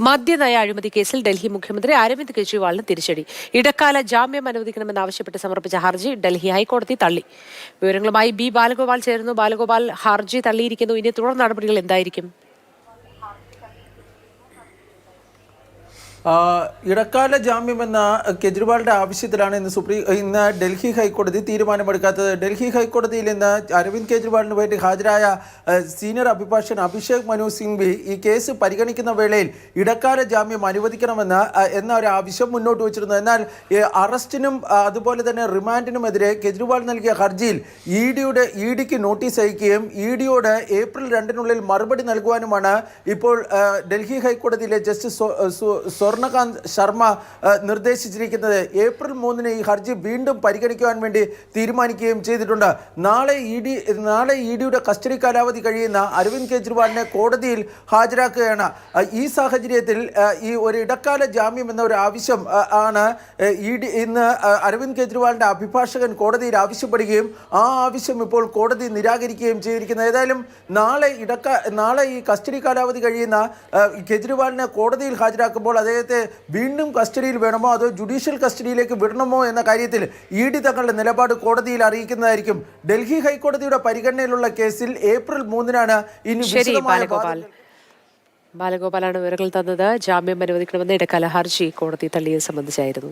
മദ്യനയ അഴിമതി കേസിൽ ഡൽഹി മുഖ്യമന്ത്രി അരവിന്ദ് കെജ്രിവാളിന് തിരിച്ചടി. ഇടക്കാല ജാമ്യം അനുവദിക്കണമെന്നാവശ്യപ്പെട്ട് സമർപ്പിച്ച ഹർജി ഡൽഹി ഹൈക്കോടതി തള്ളി. വിവരങ്ങളുമായി ബി ബാലഗോപാൽ ചേരുന്നു. ബാലഗോപാൽ, ഹർജി തള്ളിയിരിക്കുന്നു. ഇനി തുടർ നടപടികൾ എന്തായിരിക്കും? ഇടക്കാല ജാമ്യം എന്ന കെജ്രിവാളിന്റെ ആവശ്യത്തിലാണ് ഇന്ന് ഡൽഹി ഹൈക്കോടതി തീരുമാനമെടുക്കാത്തത്. ഡൽഹി ഹൈക്കോടതിയിൽ ഇന്ന് അരവിന്ദ് കെജ്രിവാളിന് വേണ്ടി ഹാജരായ സീനിയർ അഭിഭാഷകൻ അഭിഷേക് മനു സിംഗ്വി ഈ കേസ് പരിഗണിക്കുന്ന വേളയിൽ ഇടക്കാല ജാമ്യം അനുവദിക്കണമെന്ന് എന്ന ഒരു ആവശ്യം മുന്നോട്ട് വച്ചിരുന്നു. എന്നാൽ അറസ്റ്റിനും അതുപോലെ തന്നെ റിമാൻഡിനുമെതിരെ കെജ്രിവാൾ നൽകിയ ഹർജിയിൽ ഇഡിക്ക് നോട്ടീസ് അയക്കുകയും ഇഡിയോട് ഏപ്രിൽ 2 മറുപടി നൽകുവാനുമാണ് ഇപ്പോൾ ഡൽഹി ഹൈക്കോടതിയിലെ ജസ്റ്റിസ് സ്വർണകാന്ത് ശർമ്മ നിർദ്ദേശിച്ചിരിക്കുന്നത്. ഏപ്രിൽ 3 ഈ ഹർജി വീണ്ടും പരിഗണിക്കുവാൻ വേണ്ടി തീരുമാനിക്കുകയും ചെയ്തിട്ടുണ്ട്. നാളെ ഇഡിയുടെ കസ്റ്റഡി കാലാവധി കഴിയുന്ന അരവിന്ദ് കെജ്രിവാളിനെ കോടതിയിൽ ഹാജരാക്കുകയാണ്. ഈ സാഹചര്യത്തിൽ ഈ ഒരു ഇടക്കാല ജാമ്യം എന്ന ഒരു ആവശ്യം ആണ് ഇന്ന് അരവിന്ദ് കെജ്രിവാളിന്റെ അഭിഭാഷകൻ കോടതിയിൽ ആവശ്യപ്പെടുകയും ആ ആവശ്യം ഇപ്പോൾ കോടതി നിരാകരിക്കുകയും ചെയ്തിരിക്കുന്നത്. ഏതായാലും നാളെ ഈ കസ്റ്റഡി കാലാവധി കഴിയുന്ന കെജ്രിവാളിനെ കോടതിയിൽ ഹാജരാക്കുമ്പോൾ അദ്ദേഹത്തെ വീണ്ടും കസ്റ്റഡിയിൽ വേണമോ അതോ ജുഡീഷ്യൽ കസ്റ്റഡിയിലേക്ക് വിടണമോ എന്ന കാര്യത്തിൽ ഇഡി തങ്ങളുടെ നിലപാട് കോടതിയിൽ അറിയിക്കുന്നതായിരിക്കും. ഡൽഹി ഹൈക്കോടതിയുടെ പരിഗണനയിലുള്ള കേസിൽ ഏപ്രിൽ 3 ഇനി ബാലഗോപാലാണ് വിവരങ്ങൾ തന്നത്. ജാമ്യം അനുവദിക്കണമെന്ന് ഇടക്കാല ഹർജി കോടതി തള്ളിയത് സംബന്ധിച്ചായിരുന്നു.